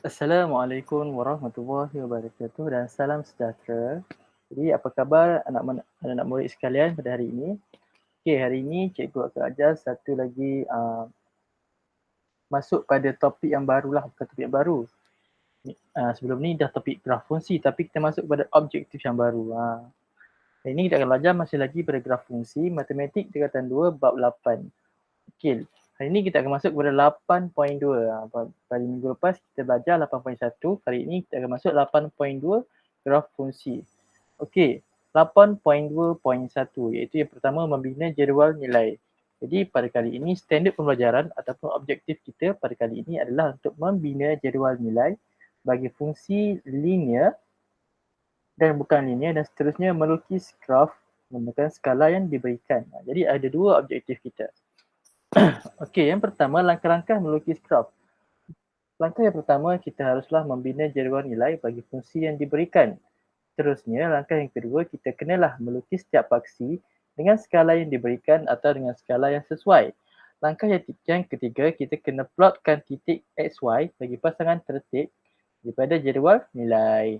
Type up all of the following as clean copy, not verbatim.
Assalamualaikum warahmatullahi wabarakatuh dan salam sejahtera. Jadi apa khabar anak-anak murid sekalian pada hari ini? Okey, hari ini cikgu akan ajar satu lagi masuk pada topik yang barulah, bukan topik yang baru. Sebelum ni dah topik graf fungsi tapi kita masuk pada objektif yang baru. Hari ini kita akan belajar masih lagi pada graf fungsi, matematik tingkatan 2 bab 8. Okey, hari ini kita akan masuk kepada 8.2. Pada minggu lepas kita belajar 8.1, kali ini kita akan masuk 8.2 graf fungsi. Okey, 8.2.1 iaitu yang pertama membina jadual nilai. Jadi pada kali ini standard pembelajaran ataupun objektif kita pada kali ini adalah untuk membina jadual nilai bagi fungsi linear dan bukan linear dan seterusnya melukis graf menggunakan skala yang diberikan. Jadi ada dua objektif kita. Okey, yang pertama langkah-langkah melukis graf. Langkah yang pertama kita haruslah membina jadual nilai bagi fungsi yang diberikan. Seterusnya, langkah yang kedua kita kenalah melukis setiap faksi dengan skala yang diberikan atau dengan skala yang sesuai. Langkah yang ketiga kita kena plotkan titik XY bagi pasangan tertib daripada jadual nilai.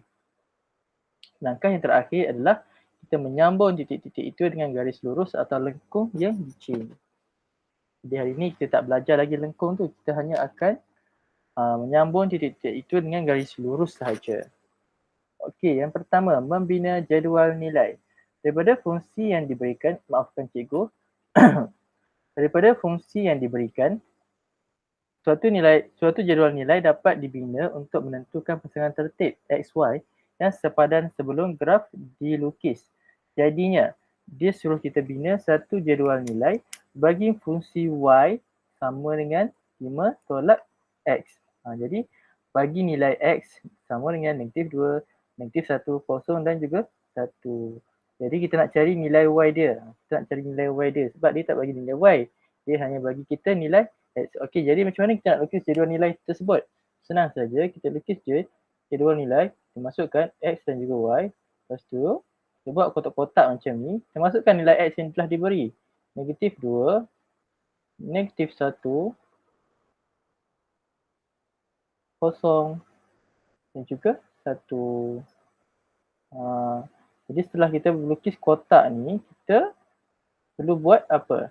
Langkah yang terakhir adalah kita menyambung titik-titik itu dengan garis lurus atau lengkung yang licin. Jadi hari ini kita tak belajar lagi lengkung tu, kita hanya akan menyambung titik-titik itu dengan garis lurus sahaja. Okey, yang pertama, membina jadual nilai. Daripada fungsi yang diberikan, maafkan cikgu, daripada fungsi yang diberikan, suatu jadual nilai dapat dibina untuk menentukan pasangan tertib XY yang sepadan sebelum graf dilukis. Jadinya, dia suruh kita bina satu jadual nilai bagi fungsi Y sama dengan 5 tolak X. Jadi, bagi nilai X sama dengan negatif 2, negatif 1, kosong dan juga 1. Jadi kita nak cari nilai Y dia. Kita nak cari nilai Y dia sebab dia tak bagi nilai Y. Dia hanya bagi kita nilai X. Okey, jadi macam mana kita nak lukis jadual nilai tersebut? Senang saja, kita lukis je jadual nilai, kita masukkan X dan juga Y. Lepas tu, kita buat kotak-kotak macam ni. Kita masukkan nilai X yang telah diberi. Negatif 2, negatif 1, kosong dan juga 1. Jadi setelah kita melukis kotak ni, kita perlu buat apa?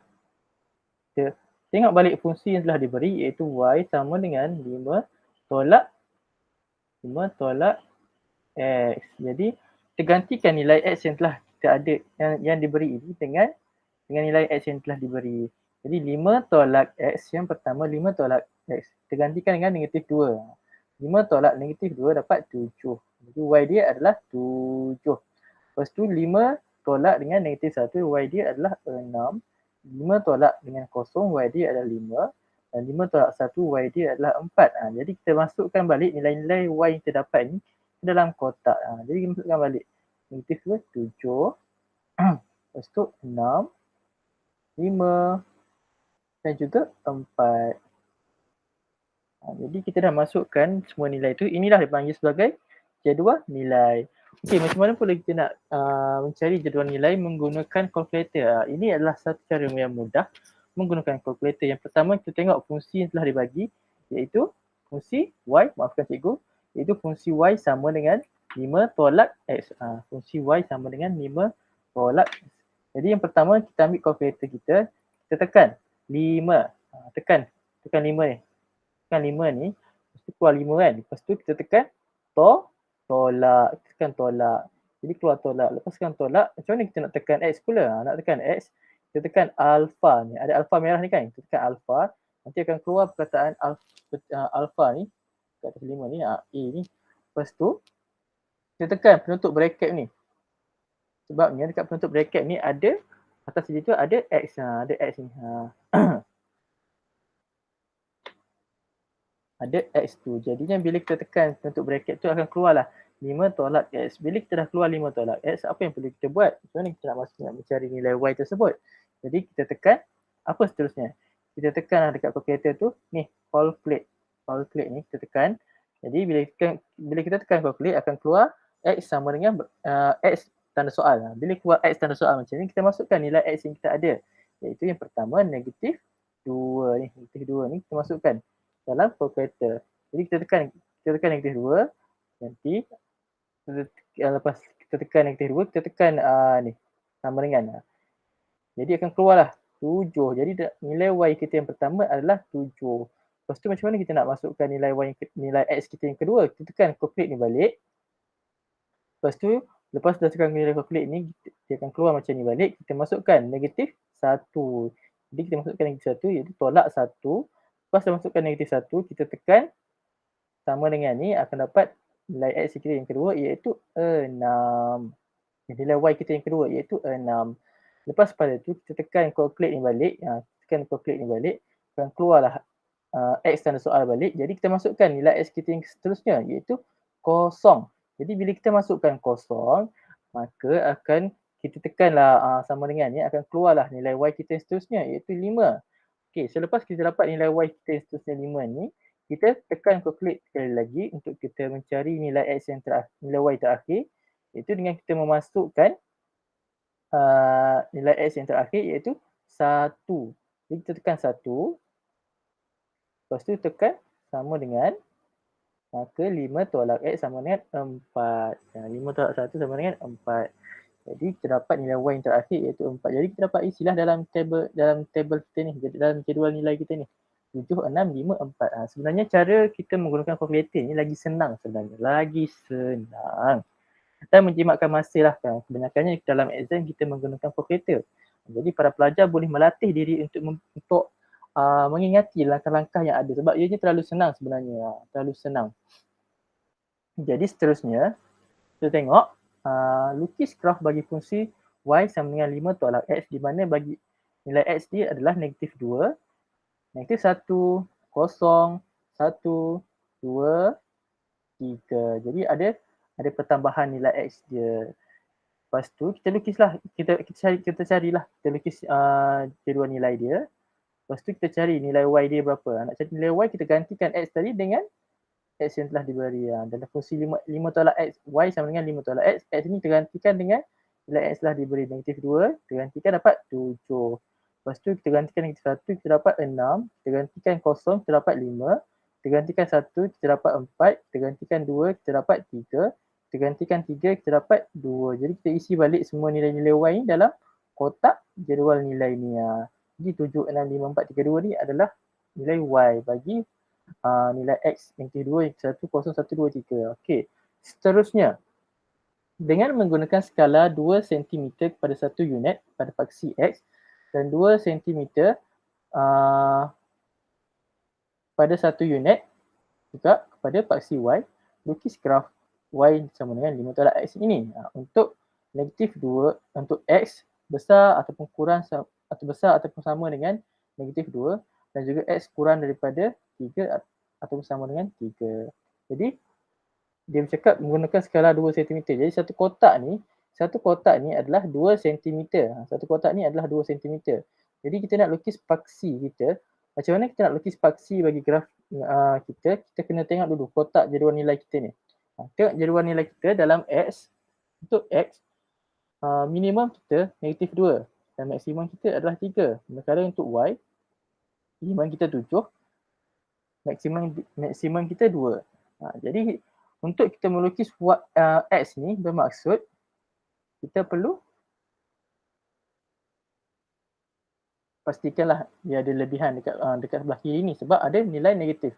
Kita tengok balik fungsi yang telah diberi iaitu Y sama dengan 5 tolak X. Jadi kita gantikan nilai X yang telah kita ada yang diberi ini dengan nilai X yang telah diberi. Jadi 5 tolak X yang pertama 5 tolak X. Kita gantikan dengan negatif 2. 5 tolak negatif 2 dapat 7. Jadi Y dia adalah 7. Lepas tu 5 tolak dengan negatif 1, Y dia adalah 6. 5 tolak dengan kosong, Y dia adalah 5. Dan 5 tolak 1, Y dia adalah 4. Jadi kita masukkan balik nilai-nilai Y yang kita dapat ni ke dalam kotak. Jadi kita masukkan balik. Negatif 2, 7. Lepas tu 6, 5 dan juga 4. Jadi kita dah masukkan semua nilai tu. Inilah dipanggil sebagai jadual nilai. Okey, macam mana pula kita nak mencari jadual nilai menggunakan kalkulator? Ini adalah satu cara yang mudah menggunakan kalkulator. Yang pertama kita tengok fungsi yang telah dibagi iaitu fungsi Y, maafkan cikgu, iaitu fungsi Y sama dengan 5 tolak X. Fungsi Y sama dengan 5 tolak X. Jadi yang pertama kita ambil kalkulator kita tekan 5. Tekan 5 ni. Tekan 5 ni, lepas tu keluar 5 kan. Lepas tu kita tekan tolak. Tekan tolak. Jadi keluar tolak. Lepaskan tolak, macam mana kita nak tekan X pula? Nak tekan X, kita tekan alpha ni. Ada alpha merah ni kan? Kita tekan alpha. Nanti akan keluar perkataan alpha ni. Kat atas 5 ni, A ni. Lepas tu, kita tekan penutup bracket ni. Sebabnya dekat penutup bracket ni ada, atas sini tu ada X. Ada X ni. Ada X tu. Jadinya bila kita tekan penutup bracket tu akan keluarlah 5 tolak X. Bila kita dah keluar 5 tolak X, apa yang perlu kita buat? Macam mana kita nak mencari nilai Y tersebut? Jadi kita tekan, apa seterusnya? Kita tekan dekat calculator tu, ni, calculate. Calculate ni kita tekan. Jadi bila kita tekan calculate akan keluar X sama dengan X tanda soal. Bila keluar X tanda soal macam ni, kita masukkan nilai X yang kita ada. Iaitu yang pertama negatif 2 ni. Negatif 2 ni kita masukkan dalam calculator. Jadi kita tekan kita tekan negatif 2, nanti lepas kita tekan negatif 2, kita tekan ni, sama dengan. Jadi akan keluarlah 7. Jadi nilai Y kita yang pertama adalah 7. Lepas tu macam mana kita nak masukkan nilai Y, nilai X kita yang kedua? Kita tekan calculate ni balik. Lepas tu, lepas dah tekan nilai calculate ni, dia akan keluar macam ni balik. Kita masukkan negatif 1. Jadi kita masukkan negatif 1, iaitu tolak 1. Lepas dah masukkan negatif 1, kita tekan sama dengan ni, akan dapat nilai X kita yang kedua iaitu 6. Nilai Y kita yang kedua iaitu 6. Lepas pada tu, kita tekan calculate ni balik. Tekan calculate ni balik, akan keluarlah X tanda soal balik. Jadi kita masukkan nilai X kita yang seterusnya iaitu 0. Jadi bila kita masukkan 0, maka akan kita tekanlah sama dengan ni, akan keluarlah nilai Y kita yang seterusnya iaitu 5. Okey, selepas kita dapat nilai Y kita yang seterusnya 5 ni, kita tekan calculate sekali lagi untuk kita mencari nilai X yang terakhir, nilai Y terakhir, iaitu dengan kita memasukkan nilai X yang terakhir iaitu 1. Jadi kita tekan 1. Lepas tu tekan sama dengan, maka 5 tolak X sama dengan 4. 5 tolak 1 sama dengan 4. Jadi kita dapat nilai Y yang terakhir iaitu 4. Jadi kita dapat isilah dalam table kita ni, dalam jadual nilai kita ni. 7, 6, 5, 4. Sebenarnya cara kita menggunakan kalkulator ni lagi senang sebenarnya. Lagi senang. Dan menjimatkan masa lah kan. Kebanyakannya dalam exam kita menggunakan kalkulator. Jadi para pelajar boleh melatih diri untuk mengingati langkah-langkah yang ada. Sebab ianya terlalu senang sebenarnya. Terlalu senang. Jadi seterusnya, kita tengok lukis graf bagi fungsi Y sama dengan 5 tolak X, di mana bagi nilai X dia adalah negatif 2, negatif 1, 0, 1, 2, 3. Jadi ada pertambahan nilai X dia. Lepas tu kita lukislah, kita carilah, kita lukis jadual nilai dia. Lepas tu kita cari nilai Y dia berapa. Nak cari nilai Y, kita gantikan X tadi dengan X yang telah diberi. Dalam fungsi 5 tolak X, Y sama dengan 5 tolak X. X ni kita gantikan dengan nilai X telah diberi negatif 2. Kita gantikan dapat 7. Lepas tu kita gantikan negatif 1, kita dapat 6. Kita gantikan 0, kita dapat 5. Kita gantikan 1, kita dapat 4. Kita gantikan 2, kita dapat 3. Kita gantikan 3, kita dapat 2. Jadi kita isi balik semua nilai-nilai Y ni dalam kotak jadual nilai ni. Jadi 7, 6, 5, 4, 3, 2 ni adalah nilai Y bagi nilai X negatif 2, 1, 0, 1, 2, 3. Okey. Seterusnya, dengan menggunakan skala 2 cm kepada 1 unit pada paksi X dan 2 cm pada 1 unit juga kepada paksi Y, lukis graf Y sama dengan 5 tolak X ini. Untuk negatif 2, untuk X besar ataupun kurang atau besar ataupun sama dengan negatif 2 dan juga X kurang daripada 3 ataupun sama dengan 3. Jadi dia bercakap menggunakan skala 2 cm. Jadi satu kotak ni adalah 2 cm. Satu kotak ni adalah 2 cm. Jadi kita nak lukis paksi kita. Macam mana kita nak lukis paksi bagi graf kita kena tengok dulu kotak jadual nilai kita ni. Tengok jadual nilai kita dalam X. Untuk X, minimum kita negatif 2 dan maksimum kita adalah 3. Sementara untuk Y, minimum kita 7, maksimum kita 2. Jadi untuk kita melukis X ni bermaksud kita perlu pastikanlah dia ada lebihan dekat sebelah kiri ni sebab ada nilai negatif.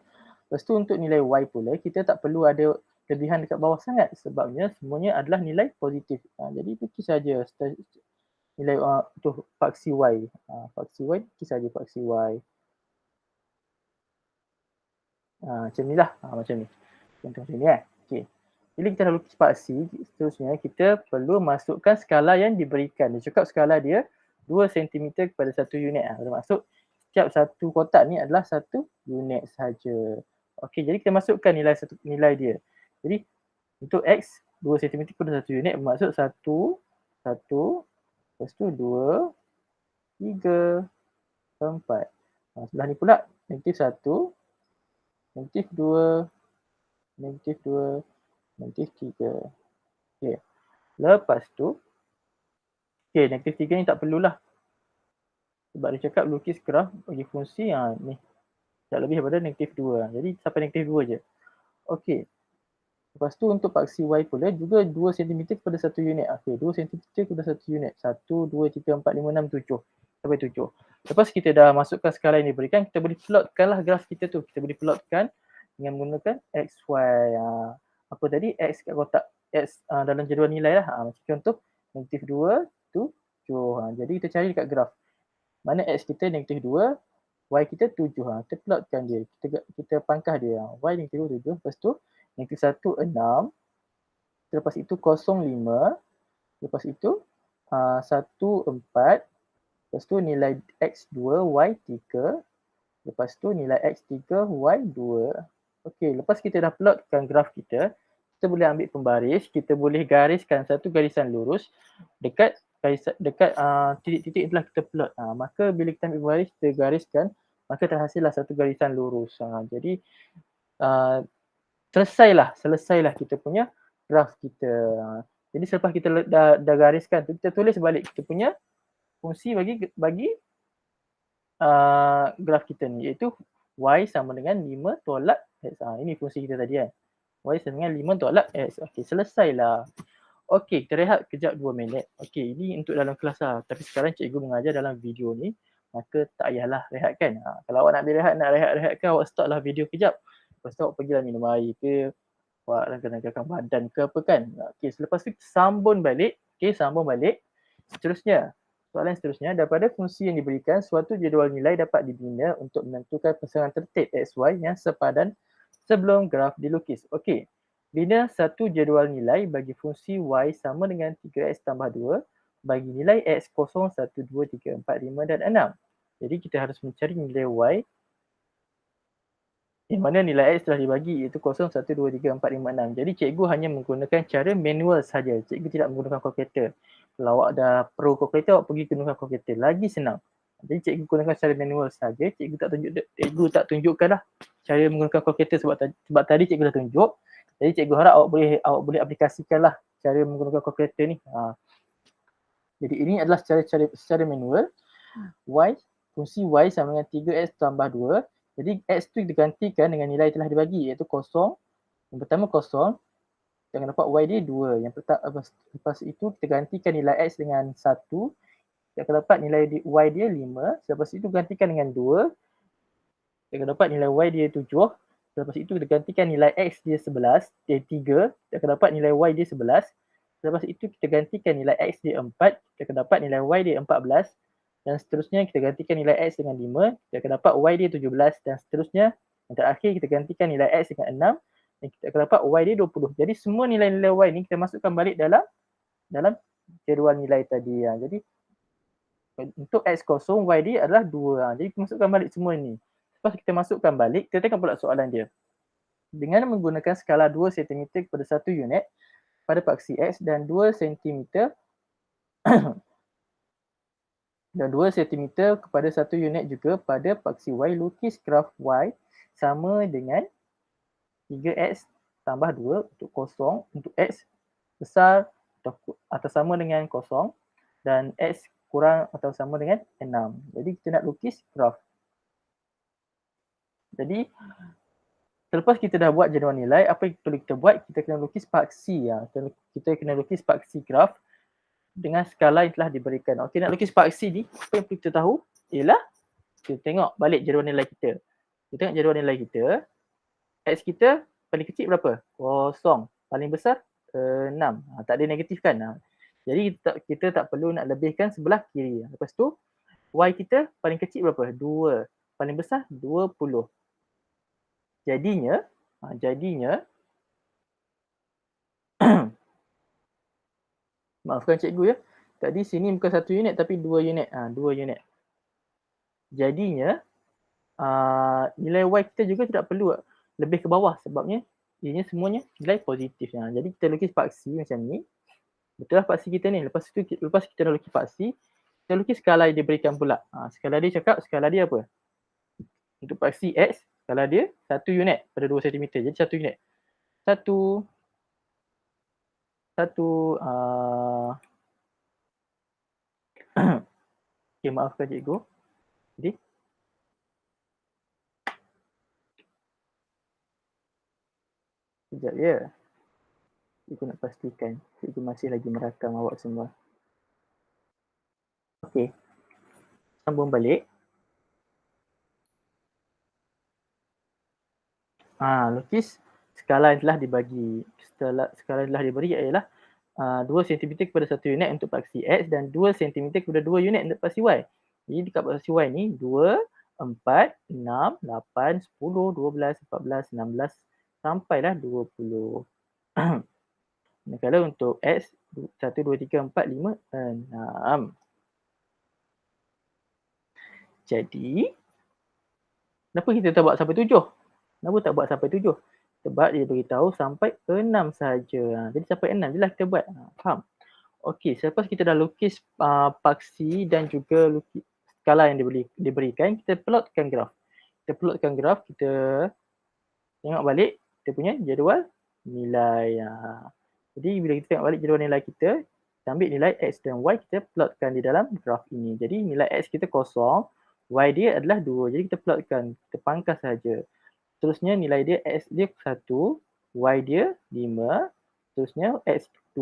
Lepas tu untuk nilai Y pula kita tak perlu ada lebihan dekat bawah sangat sebabnya semuanya adalah nilai positif. Jadi lukis saja nilai untuk paksi Y. Paksi Y, lukis saja paksi Y. Macam ni lah. Macam ni. Contoh macam ni Okay. Bila kita dah lukis paksi, seterusnya kita perlu masukkan skala yang diberikan. Dia cakap skala dia 2 cm kepada 1 unit. Bermaksud setiap satu kotak ni adalah 1 unit saja. Okey, jadi kita masukkan nilai dia. Jadi untuk X 2 cm kepada 1 unit bermaksud 1, 1, lepas tu 2, 3, 4. Sebelah ni pula negatif 1, negatif 2, negatif 2, negatif 3. Okey. Lepas tu, negatif 3 ni tak perlulah. Sebab dia cakap lukis graf bagi fungsi ni. Tak lebih daripada negatif 2. Jadi sampai negatif 2 je. Okey. Lepas tu untuk paksi Y pula juga 2 cm kepada 1 unit. Okey, 2 cm kepada 1 unit. 1, 2, 3, 4, 5, 6, 7. Sampai 7. Lepas kita dah masukkan skala yang diberikan, kita boleh plotkanlah graf kita tu. Kita boleh plotkan dengan menggunakan X, Y. Apa tadi? X kat kotak. X dalam jadual nilai lah. Macam contoh, -2, 7. Jadi kita cari dekat graf. Mana X kita -2, Y kita 7. Kita plotkan dia. Kita pangkah dia. Y -2, 7. Lepas tu, -1, 6. Lepas itu 0,5. Lepas itu 1, 4. Lepas tu nilai X2, Y3. Lepas tu nilai X3, Y2. Okey, lepas kita dah plotkan graf kita, kita boleh ambil pembaris, kita boleh gariskan satu garisan lurus dekat titik-titik yang telah kita plot. Maka bila kita ambil pembaris, kita gariskan, maka terhasillah satu garisan lurus. Jadi selesailah kita punya graf kita. Jadi selepas kita dah gariskan tu, kita tulis balik kita punya fungsi bagi graf kita ni, iaitu Y sama dengan 5 tolak X. Ini fungsi kita tadi kan. Y sama dengan 5 tolak X. Okey, selesailah. Okey, kita rehat kejap 2 minit. Okey, ini untuk dalam kelas lah. Tapi sekarang cikgu mengajar dalam video ni, maka tak payahlah rehat kan. Kalau awak nak ambil rehat, nak rehat-rehatkan, awak stop lah video kejap. Lepas tu awak pergilah minum air ke, awak rangka-rangkakan badan ke apa kan. Okey, selepas tu kita sambung balik. Okey, sambung balik. Seterusnya, soalan seterusnya, daripada fungsi yang diberikan, suatu jadual nilai dapat dibina untuk menentukan pasangan tertib XY yang sepadan sebelum graf dilukis. Okey, bina satu jadual nilai bagi fungsi Y sama dengan 3X tambah 2 bagi nilai X 0, 1, 2, 3, 4, 5 dan 6. Jadi kita harus mencari nilai Y di mana nilai X telah dibagi iaitu 0, 1, 2, 3, 4, 5, 6. Jadi cikgu hanya menggunakan cara manual saja. Cikgu tidak menggunakan kalkulator. Kalau awak dah pro kalkulator, awak pergi gunakan kalkulator. Lagi senang. Jadi cikgu gunakan cara manual saja. Cikgu tak tunjukkan lah cara menggunakan kalkulator sebab tadi cikgu dah tunjuk. Jadi cikgu harap awak boleh aplikasikanlah cara menggunakan kalkulator ni. Jadi ini adalah secara manual. Fungsi Y sama dengan 3X tambah 2. Jadi X tu digantikan dengan nilai telah dibagi iaitu 0. Yang pertama 0. Kita akan dapat Y dia 2. Yang lepas itu kita gantikan nilai X dengan 1. Kita akan dapat nilai Y dia 5. Lepas itu gantikan dengan 2. Kita akan dapat nilai Y dia 7. Lepas itu kita gantikan nilai X dia 11. Dia 3. Kita akan dapat nilai Y dia 11. Lepas itu kita gantikan nilai X dia 4. Kita akan dapat nilai Y dia 14. Dan seterusnya kita gantikan nilai X dengan 5. Kita akan dapat Y dia 17. Dan seterusnya yang terakhir kita gantikan nilai X dengan 6. Dan kita akan dapat Y dia 20. Jadi semua nilai-nilai Y ni kita masukkan balik dalam jadual nilai tadi. Jadi untuk X0 Y dia adalah 2. Jadi kita masukkan balik semua ni. Lepas kita masukkan balik, kita tengok pula soalan dia. Dengan menggunakan skala 2 cm kepada 1 unit pada paksi X dan 2 cm dan 2 cm kepada 1 unit juga pada paksi Y, lukis graf Y sama dengan 3X tambah 2 untuk kosong, untuk X besar atau sama dengan 0 dan X kurang atau sama dengan 6. Jadi kita nak lukis graf. Jadi selepas kita dah buat jadual nilai, apa yang perlu kita buat? Kita kena lukis paksi. Kita kena lukis paksi graf dengan skala yang telah diberikan. Okey, nak lukis paksi ni, apa yang perlu kita tahu ialah kita tengok balik jadual nilai kita. Kita tengok jadual nilai kita. X kita paling kecil berapa? 0. Paling besar 6. Tak ada negatif kan? Jadi kita tak perlu nak lebihkan sebelah kiri. Lepas tu Y kita paling kecil berapa? 2. Paling besar 20. Jadinya maafkan cikgu ya. Tadi sini bukan 1 unit tapi 2 unit. 2 unit. Jadinya nilai Y kita juga tidak perlu lebih ke bawah sebabnya ianya semuanya nilai positif. Jadi kita lukis paksi macam ni. Betul lah paksi kita ni. Lepas kita dah lukis paksi, kita lukis skala yang diberikan pula. Skala dia cakap skala dia apa? Untuk paksi X, skala dia 1 unit pada 2 cm. Jadi 1 unit. 1 okay, maafkan cikgu. Jadi Sekejap ya. Cikgu nak pastikan. Cikgu masih lagi merakam awak semua. Okey. Sambung balik. Lukis skala yang telah dibagi. Skala yang telah diberi ialah 2 cm kepada 1 unit untuk paksi X dan 2 cm kepada 2 unit untuk paksi Y. Jadi dekat paksi Y ni 2, 4, 6, 8, 10, 12, 14, 16 sampailah 20. Manakala untuk X 1, 2, 3, 4, 5, 6. Jadi kenapa kita tak buat sampai 7? Kenapa tak buat sampai 7? Sebab dia beritahu sampai 6 sahaja. Jadi sampai 6 je lah kita buat. Faham? Okey, selepas kita dah lukis paksi dan juga lukis skala yang diberikan, kita plotkan graf. Kita plotkan graf, kita tengok balik kita punya jadual nilai. Jadi bila kita tengok balik jadual nilai kita ambil nilai X dan Y, kita plotkan di dalam graf ini. Jadi nilai X kita kosong, Y dia adalah 2. Jadi kita plotkan, kita pangkas saja. Terusnya nilai dia X dia 1, Y dia 5. Terusnya X2,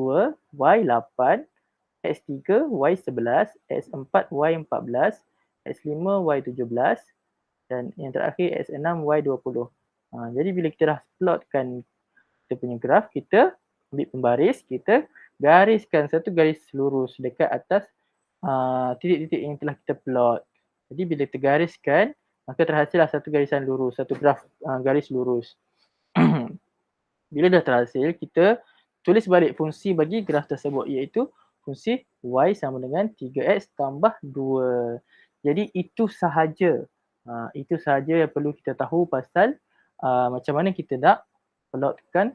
Y 8, X3, Y 11, X4, Y 14, X5, Y 17 dan yang terakhir X6, Y 20. Jadi bila kita dah plotkan kita punya graf, kita ambil pembaris, kita gariskan satu garis lurus dekat atas titik-titik yang telah kita plot. Jadi bila kita gariskan, maka terhasillah satu garisan lurus, satu graf garis lurus. Bila dah terhasil, kita tulis balik fungsi bagi graf tersebut iaitu fungsi Y sama dengan 3X tambah 2. Jadi itu sahaja. Itu sahaja yang perlu kita tahu pasal macam mana kita nak plotkan,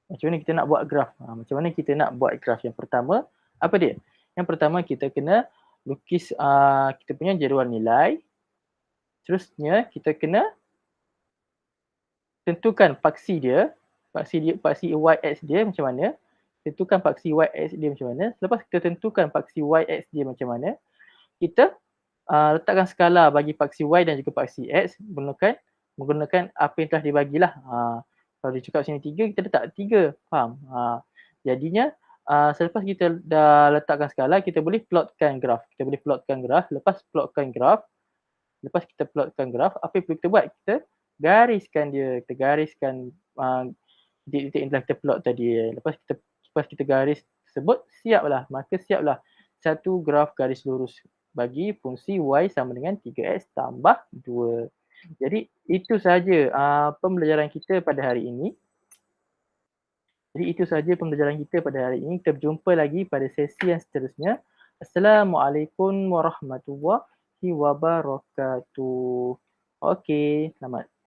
macam mana kita nak buat graf. Macam mana kita nak buat graf. Yang pertama, apa dia? Yang pertama kita kena lukis kita punya jadual nilai. Terusnya kita kena tentukan paksi dia, paksi YX dia macam mana. Tentukan paksi YX dia macam mana. Selepas kita tentukan paksi YX dia macam mana, kita letakkan skala bagi paksi Y dan juga paksi X menggunakan apa yang telah dibagilah. Kalau dia cakap sini 3, kita letak 3. Faham? Jadinya selepas kita dah letakkan skala, kita boleh plotkan graf. Kita boleh plotkan graf. Lepas kita plotkan graf, apa yang perlu kita buat? Kita gariskan dia. Kita gariskan titik-titik yang telah kita plot tadi. Lepas kita garis tersebut, maka siaplah satu graf garis lurus bagi fungsi Y sama dengan 3X tambah 2. Jadi itu sahaja pembelajaran kita pada hari ini. Kita berjumpa lagi pada sesi yang seterusnya. Assalamualaikum warahmatullahi wabarakatuh. Okey, selamat.